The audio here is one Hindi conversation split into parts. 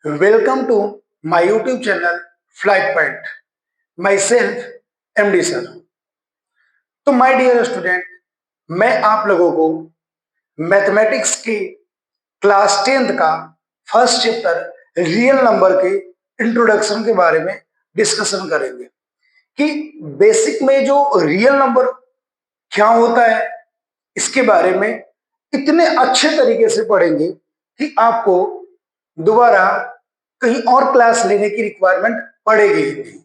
Welcome to my YouTube channel Flight Point. Myself MD sir. तो माय डियर स्टूडेंट, मैं आप लोगों को मैथमेटिक्स की क्लास 10th का फर्स्ट चैप्टर रियल नंबर के इंट्रोडक्शन के बारे में डिस्कशन करेंगे कि बेसिक में जो रियल नंबर क्या होता है, इसके बारे में इतने अच्छे तरीके से पढ़ेंगे कि आपको दोबारा कहीं और क्लास लेने की रिक्वायरमेंट पड़ेगी ही नहीं।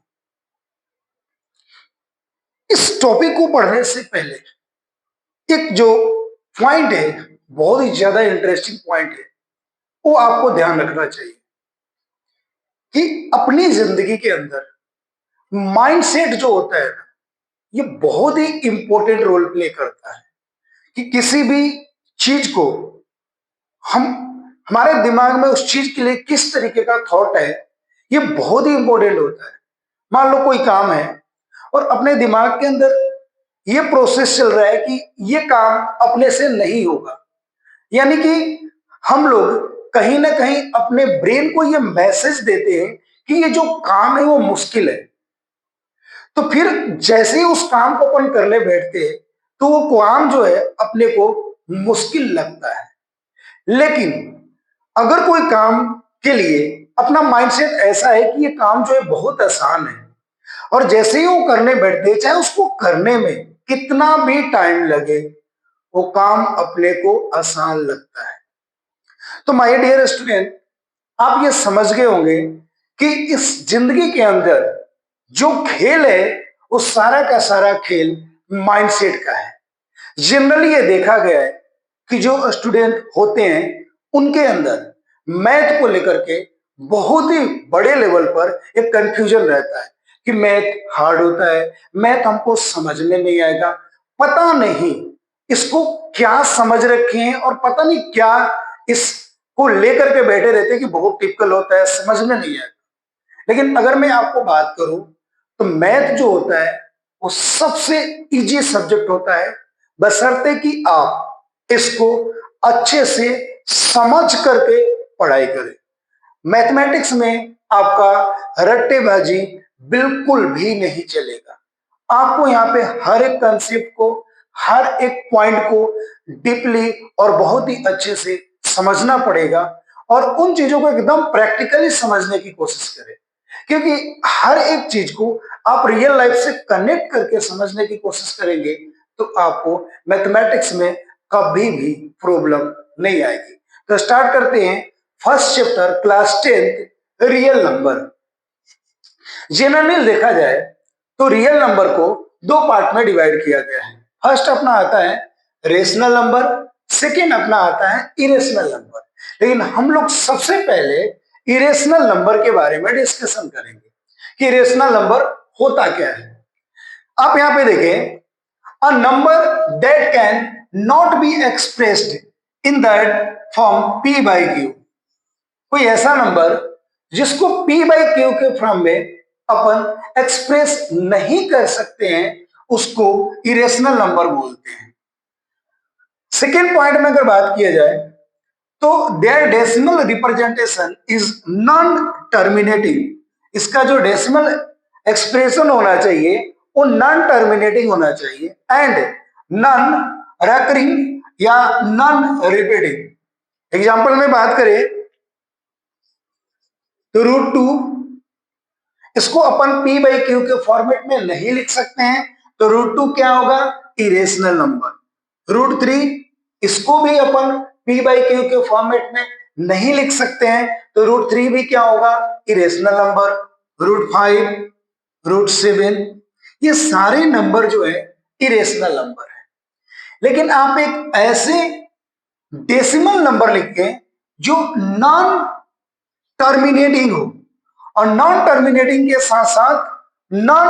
इस टॉपिक को पढ़ने से पहले एक जो पॉइंट है, बहुत ही ज्यादा इंटरेस्टिंग पॉइंट है, वो आपको ध्यान रखना चाहिए कि अपनी जिंदगी के अंदर माइंडसेट जो होता है, ये बहुत ही इंपॉर्टेंट रोल प्ले करता है कि किसी भी चीज को हम हमारे दिमाग में उस चीज के लिए किस तरीके का थॉट है, ये बहुत ही इंपॉर्टेंट होता है। मान लो कोई काम है और अपने दिमाग के अंदर ये प्रोसेस चल रहा है कि ये काम अपने से नहीं होगा, यानी कि हम लोग कहीं ना कहीं अपने ब्रेन को ये मैसेज देते हैं कि ये जो काम है वो मुश्किल है। तो फिर जैसे ही उस काम को अपन करने बैठते हैं तो वो काम जो है अपने को मुश्किल लगता है। लेकिन अगर कोई काम के लिए अपना माइंडसेट ऐसा है कि ये काम जो है बहुत आसान है, और जैसे ही वो करने बैठते हैं, चाहे उसको करने में कितना भी टाइम लगे, वो काम अपने को आसान लगता है। तो माय डियर स्टूडेंट, आप ये समझ गए होंगे कि इस जिंदगी के अंदर जो खेल है वो सारा का सारा खेल माइंडसेट का है। जनरली ये देखा गया है कि जो स्टूडेंट होते हैं उनके अंदर मैथ को लेकर के बहुत ही बड़े लेवल पर एक कंफ्यूजन रहता है कि मैथ हार्ड होता है, मैथ हमको समझने नहीं आएगा, पता नहीं इसको क्या समझ रखे हैं और पता नहीं क्या इसको लेकर के बैठे रहते हैं कि बहुत टिपिकल होता है, समझ में नहीं आएगा। लेकिन अगर मैं आपको बात करूं तो मैथ जो होता है वो सबसे इजी सब्जेक्ट होता है, बशर्ते कि आप इसको अच्छे से समझ करके पढ़ाई करें। मैथमेटिक्स में आपका रट्टेबाजी बिल्कुल भी नहीं चलेगा। आपको यहाँ पे हर एक कंसेप्ट को, हर एक पॉइंट को डीपली और बहुत ही अच्छे से समझना पड़ेगा और उन चीजों को एकदम प्रैक्टिकली समझने की कोशिश करें, क्योंकि हर एक चीज को आप रियल लाइफ से कनेक्ट करके समझने की कोशिश करेंगे तो आपको मैथमेटिक्स में कभी भी प्रॉब्लम नहीं आएगी। तो स्टार्ट करते हैं first chapter class 10th real number. Generally देखा जाए तो रियल नंबर को दो पार्ट में डिवाइड किया गया है। फर्स्ट अपना आता है रेशनल नंबर, सेकेंड अपना आता है इरेशनल नंबर। लेकिन हम लोग सबसे पहले इरेशनल नंबर के बारे में डिस्कशन करेंगे कि इरेशनल नंबर होता क्या है। आप यहां पे देखें, a number that can not be expressed in that form P by Q. कोई ऐसा नंबर जिसको पी बाई क्यू के फॉर्म में अपन एक्सप्रेस नहीं कर सकते हैं, उसको इरेशनल नंबर बोलते हैं। सेकेंड पॉइंट में अगर बात किया जाए तो their decimal representation is non terminating. इसका जो डेसिमल एक्सप्रेशन होना चाहिए वो नॉन टर्मिनेटिंग होना चाहिए एंड नॉन रेकरिंग या नॉन रिपीटिंग। एग्जाम्पल में बात करें तो √2, इसको अपन पी बाई क्यू के फॉर्मेट में नहीं लिख सकते हैं, तो √2 क्या होगा? Irrational number. √3, इसको भी अपन पी बाई क्यू के फॉर्मेट में नहीं लिख सकते हैं, तो √3 भी क्या होगा? Irrational number. √5, √7, ये सारे नंबर जो है इरेशनल नंबर है। लेकिन आप एक ऐसे डेसिमल नंबर लिखें जो नॉन टर्मिनेटिंग हो, और नॉन टर्मिनेटिंग के साथ साथ नॉन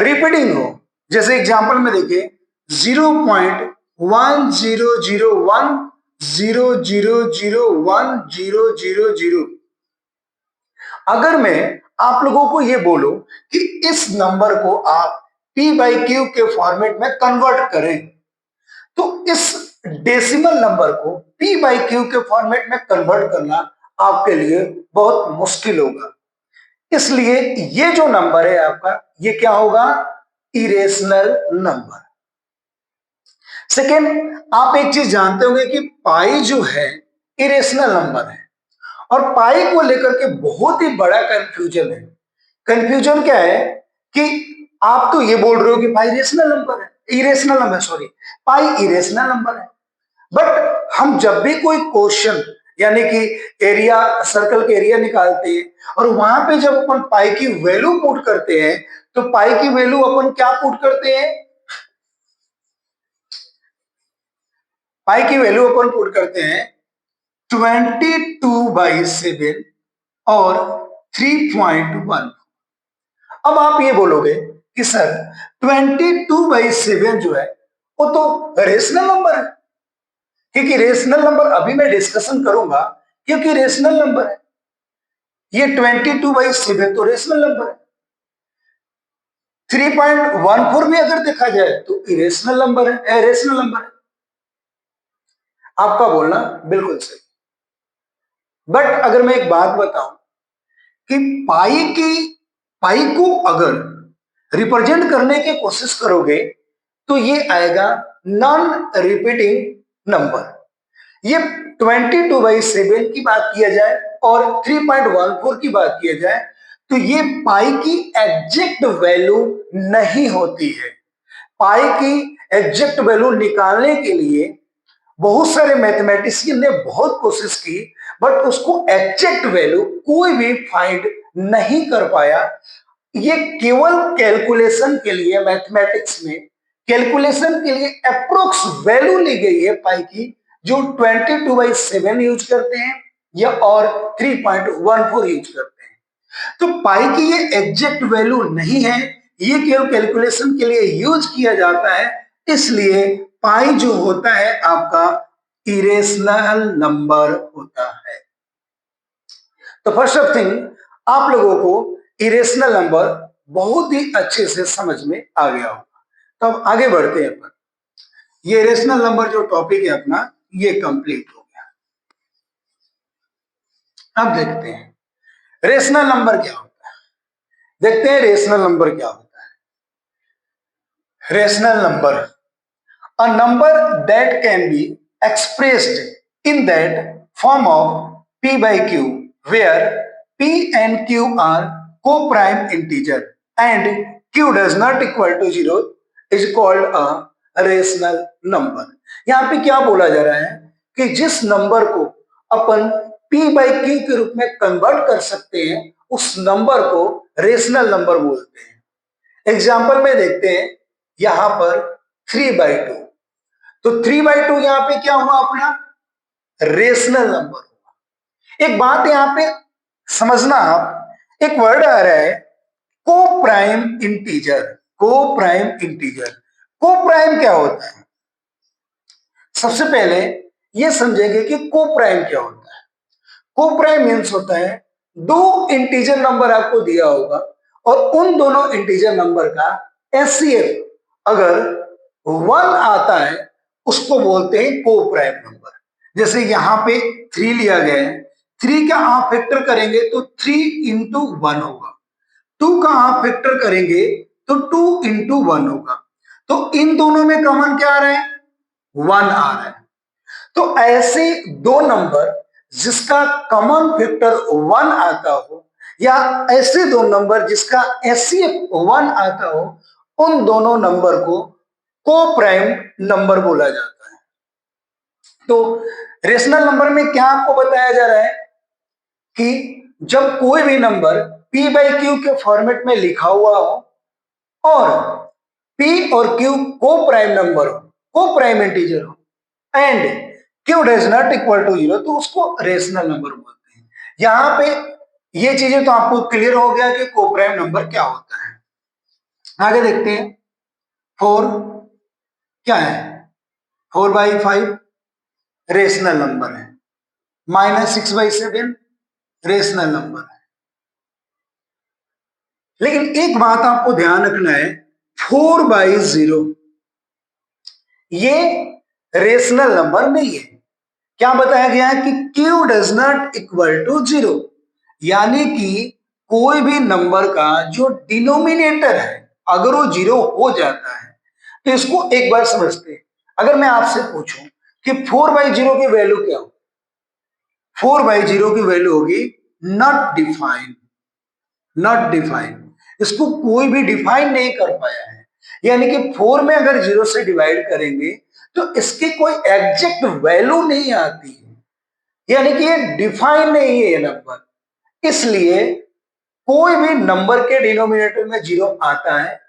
रिपीटिंग हो। जैसे एग्जांपल में देखिए 0.100100010000। अगर मैं आप लोगों को ये बोलूं कि इस नंबर को आप पी बाई क्यू के फॉर्मेट में कन्वर्ट करें, तो इस डेसिमल नंबर को पी बाई क्यू के फॉर्मेट में कन्वर्ट करना आपके लिए बहुत मुश्किल होगा। इसलिए ये जो नंबर है आपका, ये क्या होगा? Irrational number. सेकेंड, आप एक चीज जानते होंगे कि पाई जो है इरेशनल नंबर है, और पाई को लेकर के बहुत ही बड़ा कंफ्यूजन है। कंफ्यूजन क्या है कि आप तो ये बोल रहे हो कि पाई रेशनल नंबर है, इरेशनल नंबर, सॉरी, पाई इरेशनल नंबर है। बट हम जब भी कोई क्वेश्चन यानी कि एरिया, सर्कल के एरिया निकालते हैं, और वहां पे जब अपन पाई की वैल्यू पुट करते हैं, तो पाई की वैल्यू अपन क्या पुट करते हैं? पाई की वैल्यू अपन पुट करते हैं 22/7 और 3.1। अब आप ये बोलोगे कि सर 22/7 जो है वो तो रेशनल नंबर है, क्योंकि रेशनल नंबर अभी मैं डिस्कशन करूंगा, क्योंकि रेशनल नंबर है ये 22/7 तो रेशनल नंबर है। 3.14 भी अगर देखा जाए तो इरेशनल नंबर है, रेशनल नंबर है। आपका बोलना बिल्कुल सही। बट अगर मैं एक बात बताऊं कि पाई को अगर रिप्रेजेंट करने की कोशिश करोगे तो ये आएगा नॉन रिपीटिंग नंबर। ये 22/7 की बात किया जाए और 3.14 की बात किया जाए तो ये पाई की एग्जैक्ट वैल्यू नहीं होती है। पाई की एग्जैक्ट वैल्यू निकालने के लिए बहुत सारे मैथमेटिशियन ने बहुत कोशिश की, बट उसको एग्जैक्ट वैल्यू कोई भी फाइंड नहीं कर पाया। ये केवल कैलकुलेशन के लिए, मैथमेटिक्स में कैलकुलेशन के लिए अप्रोक्स वैल्यू ली गई है पाई की, जो 22/7 यूज करते हैं या और 3.14 यूज करते हैं। तो पाई की ये एग्जैक्ट वैल्यू नहीं है, ये केवल कैलकुलेशन के लिए यूज किया जाता है। इसलिए पाई जो होता है आपका इरेशनल नंबर होता है। तो फर्स्ट ऑफ थिंग, आप लोगों को इरेशनल नंबर बहुत ही अच्छे से समझ में आ गया होगा। तो अब आगे बढ़ते हैं अपन। ये इरेशनल नंबर जो टॉपिक है अपना, ये कंप्लीट हो गया। अब देखते हैं रेशनल नंबर क्या होता है। देखते हैं रेशनल नंबर क्या होता है। Rational number, a number that can be expressed in that form of p by q, where p and q are co-prime integer and q does not equal to 0 is called a rational number। यहाँ पे क्या बोला जा रहा है कि जिस नंबर को अपन p by q के रूप में कन्वर्ट कर सकते हैं, उस नंबर को रेशनल नंबर बोलते हैं। एग्जाम्पल में देखते हैं, यहां पर 3/2, तो 3/2 यहां पे क्या हुआ अपना? रेशनल नंबर हुआ। एक बात यहां पे समझना, आप एक वर्ड आ रहा है को प्राइम इंटीजर। को प्राइम इंटीजर, को प्राइम क्या होता है? सबसे पहले ये समझेंगे कि को प्राइम क्या होता है। को प्राइम मीन्स होता है दो इंटीजर नंबर आपको दिया होगा और उन दोनों इंटीजर नंबर का एचसीएफ अगर 1 आता है, उसको बोलते हैं को प्राइम नंबर। जैसे यहां पे 3 लिया गया है, 3 का आप फैक्टर करेंगे तो 3 × 1 होगा। 2 का आप फैक्टर करेंगे तो 2 × 1 होगा। तो इन दोनों में कॉमन क्या आ रहा है? 1 आ रहा है। तो ऐसे दो नंबर जिसका कॉमन फैक्टर 1 आता हो, या ऐसे दो नंबर जिसका एचसीएफ 1 आता हो, उन दोनों नंबर को को प्राइम नंबर बोला जाता है। तो रेशनल नंबर में क्या आपको बताया जा रहा है कि जब कोई भी नंबर p बाई क्यू के फॉर्मेट में लिखा हुआ हो और p और q को प्राइम नंबर हो, को प्राइम इंटीजर हो, and q does not equal to 0, तो उसको रेशनल नंबर बोलते हैं। यहां पे ये चीजें तो आपको क्लियर हो गया कि को प्राइम नंबर क्या होता है। आगे देखते हैं। 4 क्या है? 4/5 रेशनल नंबर है। -6/7 रेशनल नंबर है। लेकिन एक बात आपको ध्यान रखना है, 4/0 ये रेशनल नंबर नहीं है। क्या बताया गया है कि q does not equal to 0, यानी कि कोई भी नंबर का जो डिनोमिनेटर है अगर वो 0 हो जाता है तो इसको एक बार समझते हैं। अगर मैं आपसे पूछूं कि 4/0 की वैल्यू क्या हो, 4/0 की वैल्यू होगी नॉट डिफाइंड, नॉट डिफाइंड, इसको कोई भी डिफाइन नहीं कर पाया है, यानी कि 4 में अगर 0 से डिवाइड करेंगे तो इसकी कोई एग्जैक्ट वैल्यू नहीं आती है, यानी कि ये डिफाइन नहीं है ये नंबर। इसलिए कोई भी नंबर के डिनोमिनेटर में 0 आता है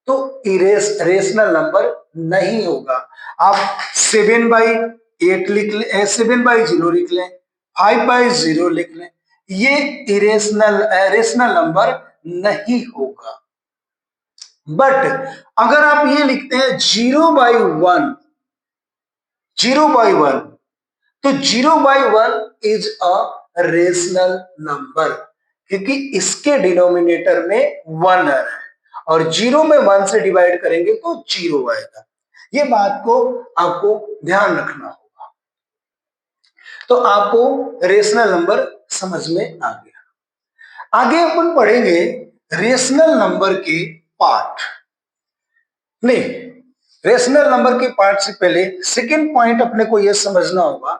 तो रेशनल नंबर नहीं होगा। आप 7/8 लिख लें, 7/0 लिख लें, 5/0 लिख लें, ये रेशनल नंबर नहीं होगा। बट अगर आप ये लिखते हैं 0/1, 0/1, तो 0/1 इज अ रेशनल नंबर, क्योंकि इसके डिनोमिनेटर में 1 आ रहा है और 0 में 1 से डिवाइड करेंगे तो 0 आएगा। ये बात को आपको ध्यान रखना होगा। तो आपको रेशनल नंबर समझ में आ गया। आगे अपन पढ़ेंगे रेशनल नंबर के पार्ट। नहीं, रेशनल नंबर के पार्ट से पहले सेकेंड पॉइंट अपने को यह समझना होगा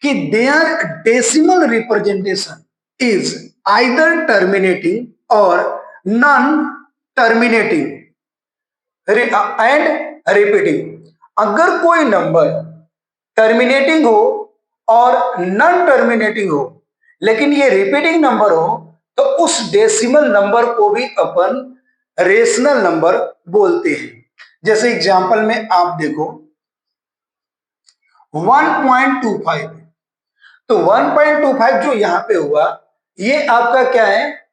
कि their decimal representation is either terminating और नॉन टर्मिनेटिंग एंड रिपीटिंग। अगर कोई नंबर टर्मिनेटिंग हो और नॉन टर्मिनेटिंग हो लेकिन ये रिपीटिंग नंबर हो तो उस डेसिमल नंबर को भी अपन रेशनल नंबर बोलते हैं। जैसे एग्जांपल में आप देखो 1.25, तो 1.25 जो यहां पे हुआ ये आपका क्या है,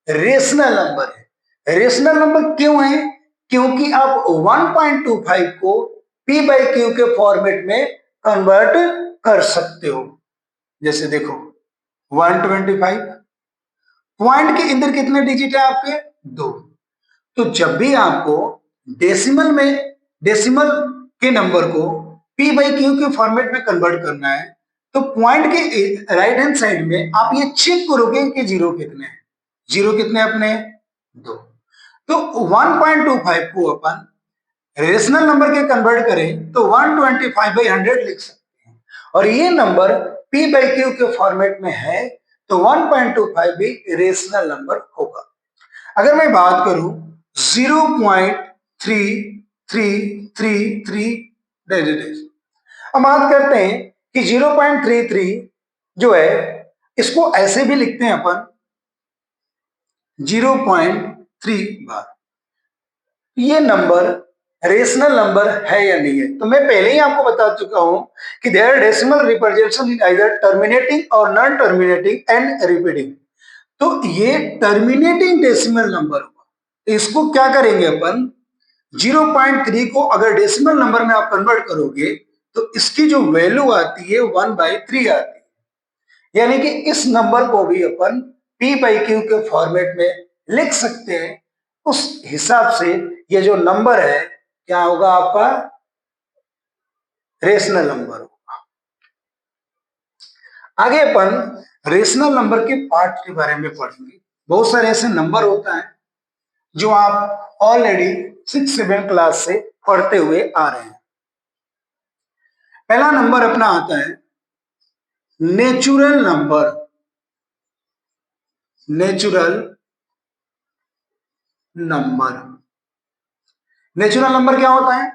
रेशनल नंबर है। रेशनल नंबर क्यों है, क्योंकि आप 1.25 को p बाई क्यू के फॉर्मेट में कन्वर्ट कर सकते हो। जैसे देखो 125, पॉइंट के अंदर कितने डिजिट है आपके, 2। तो जब भी आपको डेसिमल में, डेसिमल के नंबर को p बाई क्यू के फॉर्मेट में कन्वर्ट करना है तो पॉइंट के राइट हैंड साइड में आप ये चेक करोगे कि जीरो कितने हैं। जीरो कितने अपने, 2। तो 1.25 को अपन रेशनल नंबर के कन्वर्ट करें तो 125/100 लिख सकते हैं और ये नंबर p बाई क्यू के फॉर्मेट में है तो 1.25 भी रेशनल नंबर होगा। अगर मैं बात करूं 0.3333 डेजिटेज, अब बात करते हैं कि 0.33 जो है इसको ऐसे भी लिखते हैं अपन 0.3 बार। ये नंबर रेशनल नंबर है या नहीं है, तो मैं पहले ही आपको बता चुका हूं कि their decimal representation in either terminating और नॉन टर्मिनेटिंग एंड रिपीटिंग। तो ये टर्मिनेटिंग डेसिमल नंबर होगा। इसको क्या करेंगे अपन 0.3 को अगर डेसिमल नंबर में आप कन्वर्ट करोगे तो इसकी जो वैल्यू आती है 1/3 आती है, यानी कि इस नंबर को भी अपन p बाई क्यू के फॉर्मेट में लिख सकते हैं। उस हिसाब से ये जो नंबर है क्या होगा आपका, रेशनल नंबर होगा। आगे अपन रेशनल नंबर के पार्ट के बारे में पढ़ेंगे। बहुत सारे ऐसे नंबर होता है जो आप ऑलरेडी 6-7 क्लास से पढ़ते हुए आ रहे हैं। पहला नंबर अपना आता है natural number. Natural number, natural number क्या होता है,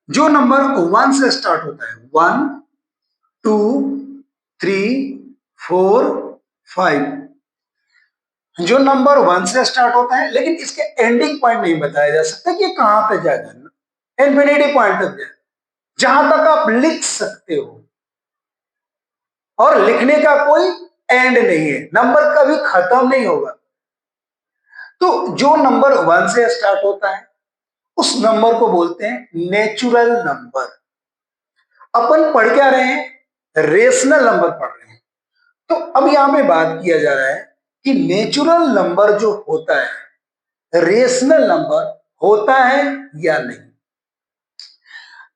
जो नंबर 1 से स्टार्ट होता है, 1 2 3 4 5, जो नंबर 1 से स्टार्ट होता है लेकिन इसके एंडिंग पॉइंट नहीं बताया जा सकता कि कहां पे जाएगा, इन्फिनिटी पॉइंट तक जाए, जहां तक आप लिख सकते हो और लिखने का कोई एंड नहीं है, नंबर कभी खत्म नहीं होगा। तो जो नंबर 1 से स्टार्ट होता है उस नंबर को बोलते हैं नेचुरल नंबर। अपन पढ़ क्या रहे हैं, रेशनल नंबर पढ़ रहे हैं। तो अब यहां पे बात किया जा रहा है कि नेचुरल नंबर जो होता है रेशनल नंबर होता है या नहीं।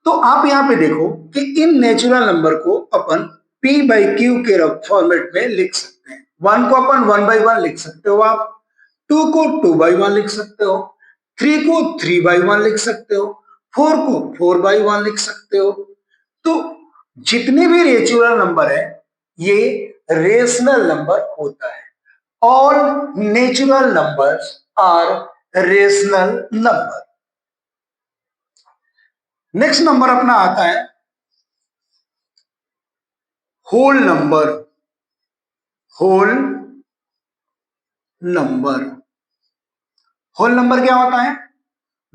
तो आप यहां पे देखो कि इन नेचुरल नंबर को अपन p बाई क्यू के फॉर्मेट में लिख सकते हैं। 1 को अपन 1 बाई 1 लिख सकते हो आप, 2 को 2 बाई 1 लिख सकते हो, 3 को 3 बाई 1 लिख सकते हो, 4 को 4 बाई 1 लिख सकते हो। तो जितने भी नेचुरल नंबर है ये रेशनल नंबर होता है। All natural numbers are rational number. Next number अपना आता है whole number. Whole number, whole number क्या होता है?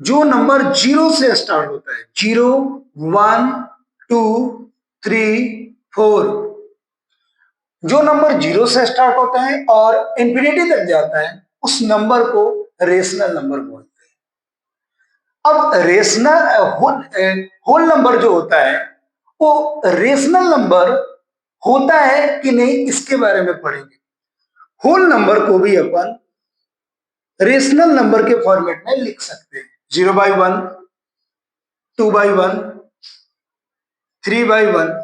जो नंबर जीरो से स्टार्ट होता है, 0, 1, 2, 3, 4। जो नंबर जीरो से स्टार्ट होता है और इंफिनिटी तक जाता है उस नंबर को रेशनल नंबर बोलते हैं। अब रेशनल होल नंबर जो होता है वो रेशनल नंबर होता है कि नहीं इसके बारे में पढ़ेंगे। होल नंबर को भी अपन रेशनल नंबर के फॉर्मेट में लिख सकते हैं। 0 बाई 1, 2 बाई 1, 3 बाई 1।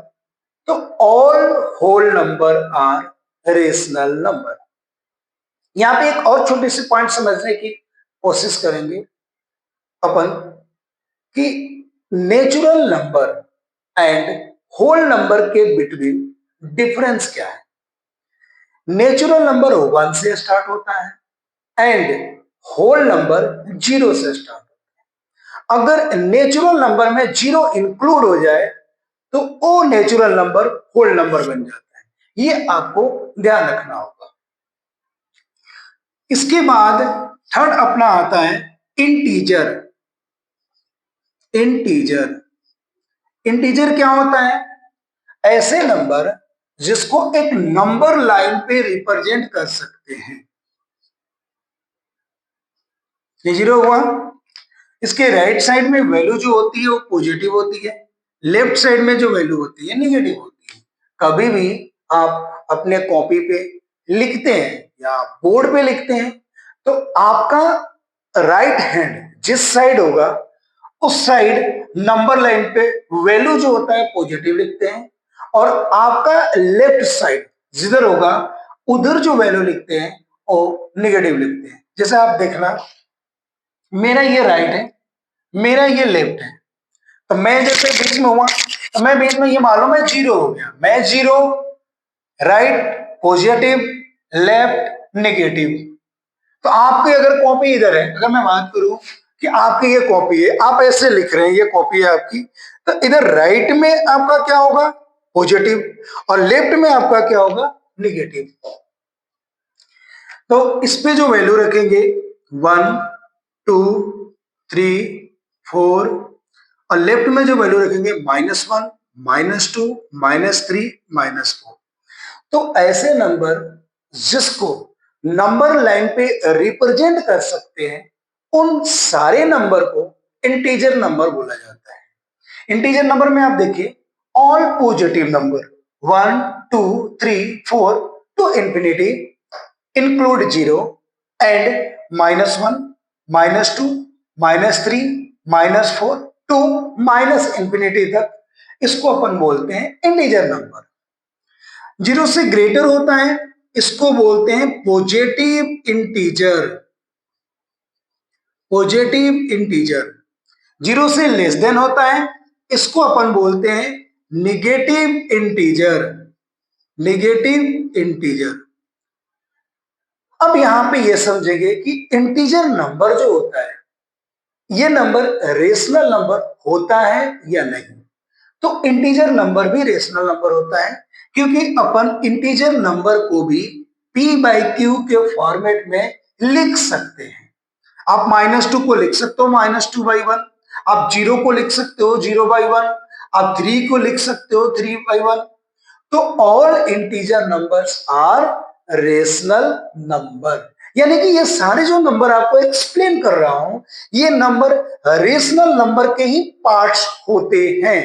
तो all whole number are rational number. यहां पे एक और छोटी सी पॉइंट समझने की कोशिश करेंगे अपन कि natural number and whole number के बिटवीन डिफरेंस क्या है। नेचुरल नंबर 1 से स्टार्ट होता है एंड होल नंबर 0 से स्टार्ट होता है। अगर नेचुरल नंबर में 0 इंक्लूड हो जाए तो वो नेचुरल नंबर होल नंबर बन जाता है। ये आपको ध्यान रखना होगा। इसके बाद थर्ड अपना आता है इंटीजर। इंटीजर, इंटीजर क्या होता है? ऐसे नंबर जिसको एक नंबर लाइन पे रिप्रेजेंट कर सकते हैं। ये 0 हुआ, इसके राइट साइड में वैल्यू जो होती है वो पॉजिटिव होती है, लेफ्ट साइड में जो वैल्यू होती है निगेटिव होती है। कभी भी आप अपने कॉपी पे लिखते हैं या बोर्ड पे लिखते हैं तो आपका राइट हैंड जिस साइड होगा उस साइड नंबर लाइन पे वैल्यू जो होता है पॉजिटिव लिखते हैं, और आपका लेफ्ट साइड जिधर होगा उधर जो वैल्यू लिखते हैं वो निगेटिव लिखते हैं। जैसे आप देखना, मेरा ये राइट है, मेरा ये लेफ्ट है, तो मैं जैसे बीच में हुआ तो मैं बीच में ये मान लो मैं 0 हो गया। मैं 0, राइट पॉजिटिव, लेफ्ट नेगेटिव। तो आपकी अगर कॉपी इधर है, अगर मैं बात करूं कि आपकी ये कॉपी है, आप ऐसे लिख रहे हैं ये कॉपी है आपकी, तो इधर राइट में आपका क्या होगा? पॉजिटिव, और लेफ्ट में आपका क्या होगा? नेगेटिव। तो इस पे जो वैल्यू रखेंगे 1, 2, 3, 4, और लेफ्ट में जो वैल्यू रखेंगे -1, -2, -3, -4। तो ऐसे नंबर जिसको नंबर लाइन पे रिप्रेजेंट कर सकते हैं उन सारे नंबर को इंटीजर नंबर बोला जाता है। इंटीजर नंबर में आप देखिए all positive number 1, 2, 3, 4 to infinity include 0 and -1, -2, -3, -4 to minus infinity तक, इसको अपन बोलते हैं इंटीजर नंबर। 0 से ग्रेटर होता है इसको बोलते हैं पॉजिटिव इंटीजर। Positive integer. 0 से लेस देन होता है इसको अपन बोलते हैं निगेटिव इंटीजर। Negative integer. अब यहां पे ये समझेंगे कि इंटीजर नंबर जो होता है ये नंबर रेशनल नंबर होता है या नहीं। तो इंटीजर नंबर भी रेशनल नंबर होता है क्योंकि अपन इंटीजर नंबर को भी p बाई क्यू के फॉर्मेट में लिख सकते हैं। आप -2 को लिख सकते हो -2 बाई 1, आप 0 को लिख सकते हो 0 बाई 1, आप 3 को लिख सकते हो 3 बाई 1। तो all integer numbers are rational number, यानी कि ये सारे जो नंबर आपको एक्सप्लेन कर रहा हूं ये नंबर रेशनल नंबर के ही पार्ट्स होते हैं।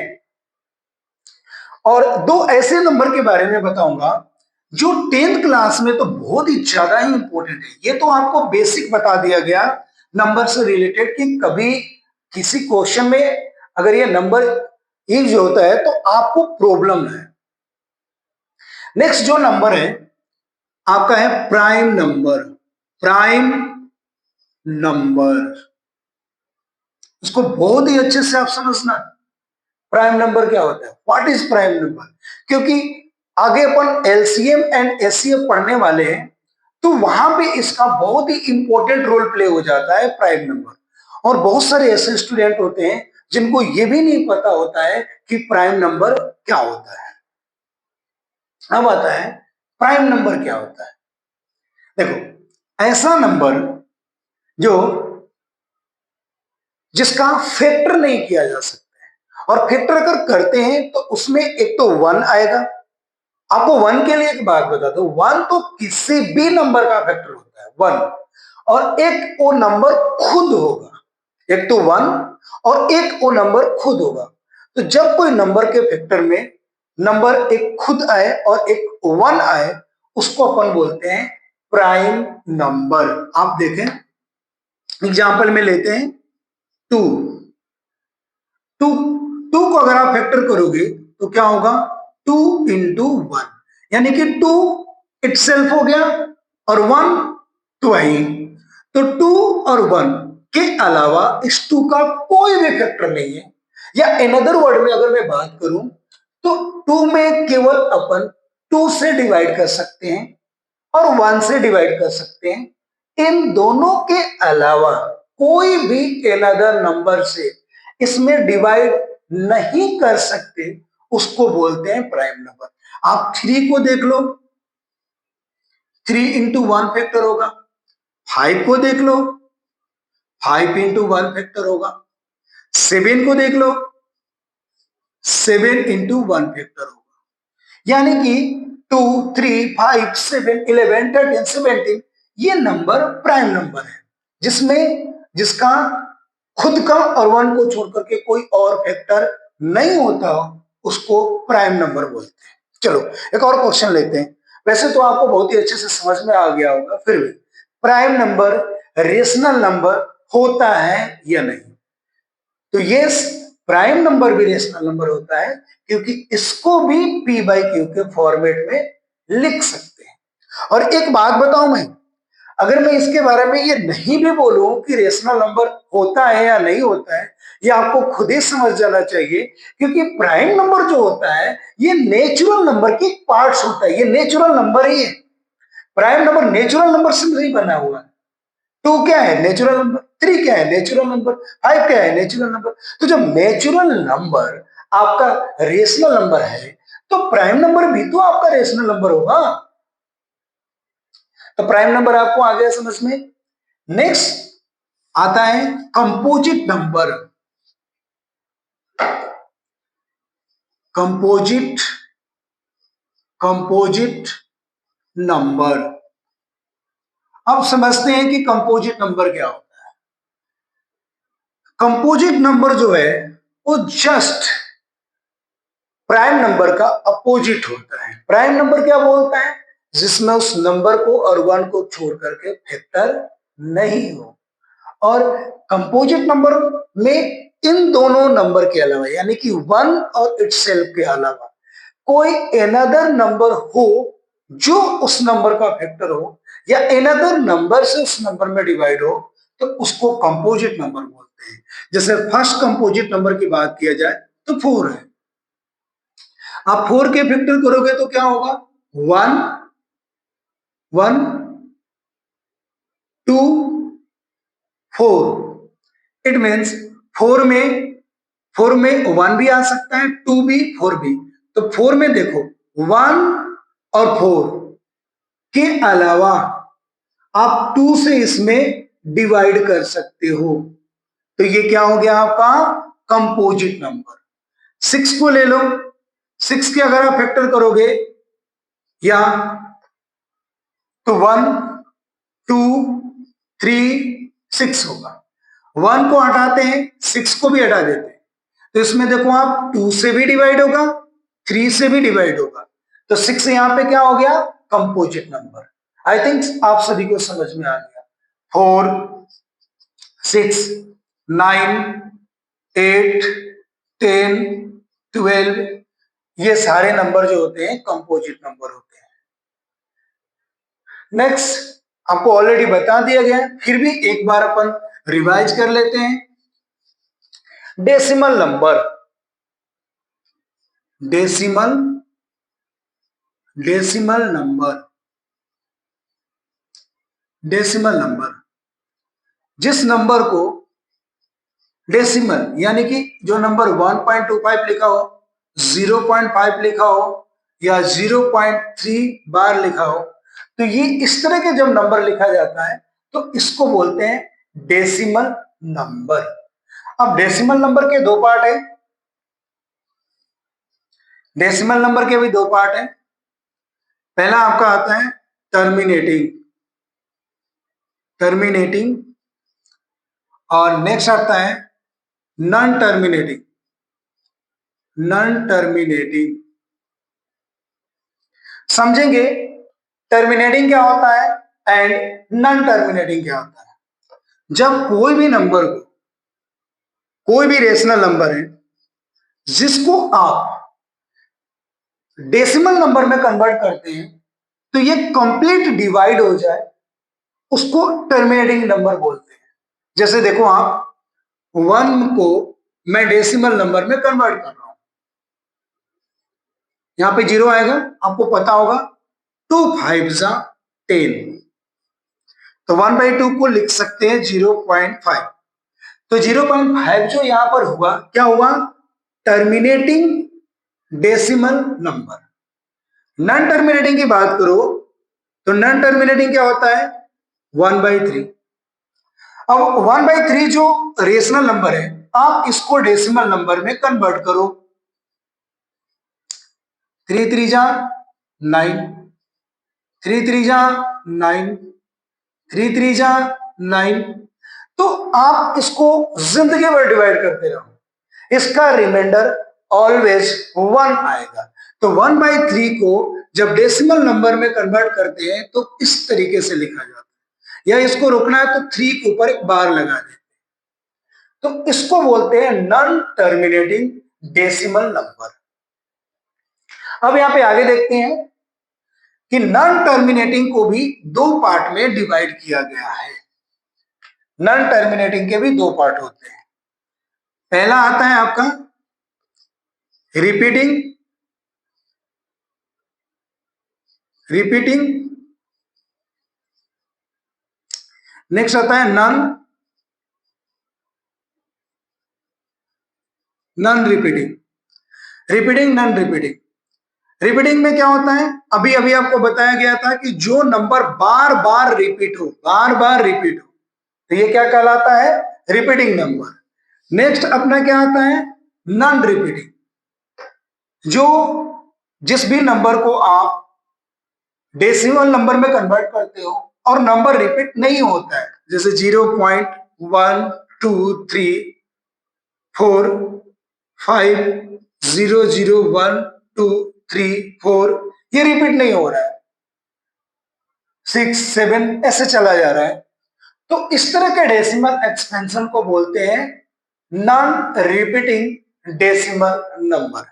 और दो ऐसे नंबर के बारे में बताऊंगा जो 10th क्लास में तो बहुत ही ज्यादा ही इंपॉर्टेंट है। ये तो आपको बेसिक बता दिया गया नंबर से रिलेटेड कि कभी किसी क्वेश्चन में अगर ये नंबर ईज होता है तो आपको प्रॉब्लम है। नेक्स्ट जो नंबर है आपका है प्राइम नंबर। प्राइम नंबर, इसको बहुत ही अच्छे से आप समझना। प्राइम नंबर क्या होता है, व्हाट इज प्राइम नंबर, क्योंकि आगे अपन एलसीएम एंड एचसीएफ पढ़ने वाले हैं, तो वहां पे इसका बहुत ही इंपॉर्टेंट रोल प्ले हो जाता है प्राइम नंबर। और बहुत सारे ऐसे स्टूडेंट होते हैं जिनको ये भी नहीं पता होता है कि प्राइम नंबर क्या होता है। अब आता है प्राइम नंबर क्या होता है। देखो, ऐसा नंबर जो जिसका फैक्टर नहीं किया जा सकता है, और फैक्टर अगर करते हैं तो उसमें एक तो वन आएगा। आपको वन के लिए एक बात बता दो, वन तो किसी भी नंबर का फैक्टर होता है, वन। और एक वो नंबर खुद होगा, एक तो वन और एक वो नंबर खुद होगा। तो जब कोई नंबर के फैक्टर में नंबर एक खुद आए और एक वन आए, उसको अपन बोलते हैं प्राइम नंबर। आप देखें, एग्जाम्पल में लेते हैं टू। टू टू को अगर आप फैक्टर करोगे तो क्या होगा, टू इंटू वन, यानी कि टू इटसेल्फ हो गया और वन टू आई। तो टू और वन के अलावा इस टू का कोई भी फैक्टर नहीं है। या अनदर वर्ड में अगर मैं बात करूं तो टू में केवल अपन टू से डिवाइड कर सकते हैं और वन से डिवाइड कर सकते हैं। इन दोनों के अलावा कोई भी अनदर नंबर से इसमें डिवाइड नहीं कर सकते, उसको बोलते हैं प्राइम नंबर। आप थ्री को देख लो, थ्री इंटू वन फैक्टर होगा। फाइव को देख लो, फाइव इंटू वन फैक्टर होगा। सेवन को देख लो, सेवन इंटू वन फैक्टर होगा। यानी कि टू, थ्री, फाइव, सेवन, 11, 13, 17, ये नंबर प्राइम नंबर है, जिसमें जिसका खुद का और वन को छोड़ करके कोई और फैक्टर नहीं होता, उसको प्राइम नंबर बोलते हैं। चलो एक और क्वेश्चन लेते हैं। वैसे तो आपको बहुत ही अच्छे से समझ में आ गया होगा, फिर भी प्राइम नंबर रेशनल नंबर होता है या नहीं। तो ये प्राइम नंबर भी रेशनल नंबर होता है, क्योंकि इसको भी पी बाई क्यू के फॉर्मेट में लिख सकते हैं। और एक बात बताऊं मैं, अगर मैं इसके बारे में ये नहीं भी बोलूं कि रेशनल नंबर होता है या नहीं होता है, ये आपको खुद ही समझ जाना चाहिए, क्योंकि प्राइम नंबर जो होता है ये नेचुरल नंबर की पार्ट्स होता है, ये नेचुरल नंबर ही है। प्राइम नंबर नेचुरल नंबर से नहीं बना हुआ है। टू क्या है, नेचुरल नंबर। थ्री क्या है, नेचुरल नंबर। फाइव क्या है, नेचुरल नंबर। तो जब नेचुरल नंबर आपका रेशनल नंबर है, तो प्राइम नंबर भी तो आपका रेशनल नंबर होगा। तो प्राइम नंबर आपको आ गया समझ में। नेक्स्ट आता है composite number. Composite composite number, अब समझते हैं कि कंपोजिट नंबर क्या होता है। कंपोजिट नंबर जो है वो जस्ट प्राइम नंबर का अपोजिट होता है। प्राइम नंबर क्या बोलता है, जिसमें उस नंबर को और वन को छोड़ करके फैक्टर नहीं हो। और कंपोजिट नंबर में इन दोनों नंबर के अलावा, यानी कि वन और इटसेल्फ के अलावा कोई अनदर नंबर हो जो उस नंबर का फैक्टर हो, या अनदर नंबर से उस नंबर में डिवाइड हो, तो उसको कंपोजिट नंबर बोलते हैं। जैसे फर्स्ट कंपोजिट नंबर की बात किया जाए तो फोर है। आप फोर के फैक्टर करोगे तो क्या होगा, one, one, two, four. It means four में वन भी आ सकता है, टू भी, फोर भी। तो फोर में देखो, वन और फोर के अलावा आप टू से इसमें डिवाइड कर सकते हो। तो ये क्या हो गया आपका कंपोजिट नंबर। सिक्स को ले लो, सिक्स के अगर आप फैक्टर करोगे, या तो वन, टू, थ्री, सिक्स होगा। वन को हटाते हैं, सिक्स को भी हटा देते हैं, तो इसमें देखो आप टू से भी डिवाइड होगा, थ्री से भी डिवाइड होगा। तो सिक्स यहां पे क्या हो गया, कंपोजिट नंबर। आई थिंक आप सभी को समझ में आ गया। Four, six, nine, eight, ten, 12, ये सारे नंबर जो होते हैं कंपोजिट नंबर होते हैं। नेक्स्ट, आपको ऑलरेडी बता दिया गया है, फिर भी एक बार अपन रिवाइज कर लेते हैं। Decimal number, decimal decimal number, decimal number, जिस नंबर को डेसिमल यानी कि जो नंबर 1.25 लिखा हो, 0.5 लिखा हो या 0.3 बार लिखा हो, तो ये इस तरह के जब नंबर लिखा जाता है तो इसको बोलते हैं डेसिमल नंबर। अब डेसिमल नंबर के दो पार्ट है, डेसिमल नंबर के भी दो पार्ट है। पहला आपका आता है टर्मिनेटिंग, टर्मिनेटिंग, और नेक्स्ट आता है नॉन टर्मिनेटिंग, नॉन टर्मिनेटिंग। समझेंगे टर्मिनेटिंग क्या होता है एंड नॉन टर्मिनेटिंग क्या होता है। जब कोई भी नंबर को, कोई भी रेशनल नंबर है जिसको आप डेसिमल नंबर में कन्वर्ट करते हैं तो ये कंप्लीट डिवाइड हो जाए, उसको टर्मिनेटिंग नंबर बोलते हैं। जैसे देखो, आप 1 को मैं डेसिमल नंबर में कन्वर्ट कर रहा हूं, यहां पे 0 आएगा, आपको पता होगा 2 5 जा 10, तो 1/2 को लिख सकते हैं 0.5। तो 0.5 जो यहां पर हुआ, क्या हुआ? Terminating decimal number. Non terminating की बात करो तो नॉन टर्मिनेटिंग क्या होता है? 1/3। अब 1/3 जो रेशनल नंबर है, आप इसको डेसिमल नंबर में कन्वर्ट करो। 3 3 जा 9, 3 3 जा 9, 3 3 जा 9। तो आप इसको जिंदगी भर डिवाइड करते रहो, इसका रिमाइंडर ऑलवेज 1 आएगा। तो 1/3 को जब डेसिमल नंबर में कन्वर्ट करते हैं तो इस तरीके से लिखा जाता है, या इसको रोकना है तो 3 के ऊपर एक बार लगा देते हैं। तो इसको बोलते हैं नॉन टर्मिनेटिंग डेसिमल नंबर। अब यहां पे आगे देखते हैं कि नॉन टर्मिनेटिंग को भी दो पार्ट में डिवाइड किया गया है। नॉन टर्मिनेटिंग के भी दो पार्ट होते हैं। पहला आता है आपका रिपीटिंग, रिपीटिंग। नेक्स्ट आता है non, non repeating, repeating non repeating. Repeating में क्या होता है? अभी अभी आपको बताया गया था कि जो नंबर बार बार रिपीट हो, बार बार रिपीट हो, तो ये क्या कहलाता है? Repeating number. नेक्स्ट अपना क्या आता है? नॉन रिपीटिंग, जो जिस भी नंबर को आप डेसिमल नंबर में कन्वर्ट करते हो और नंबर रिपीट नहीं होता है, जैसे 0.1 2 3 4 5 0 0 1 2 3 4, ये रिपीट नहीं हो रहा है, 6 7 ऐसे चला जा रहा है, तो इस तरह के डेसिमल एक्सपेंशन को बोलते हैं नॉन रिपीटिंग डेसिमल नंबर।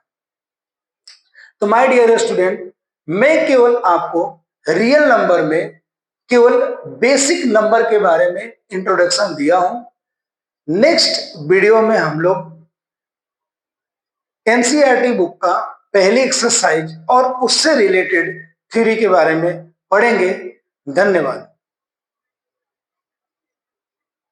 तो माय डियर स्टूडेंट, मैं केवल आपको रियल नंबर में केवल बेसिक नंबर के बारे में इंट्रोडक्शन दिया हूं। नेक्स्ट वीडियो में हम लोग एनसीईआरटी बुक का पहली एक्सरसाइज और उससे रिलेटेड थ्योरी के बारे में पढ़ेंगे। धन्यवाद।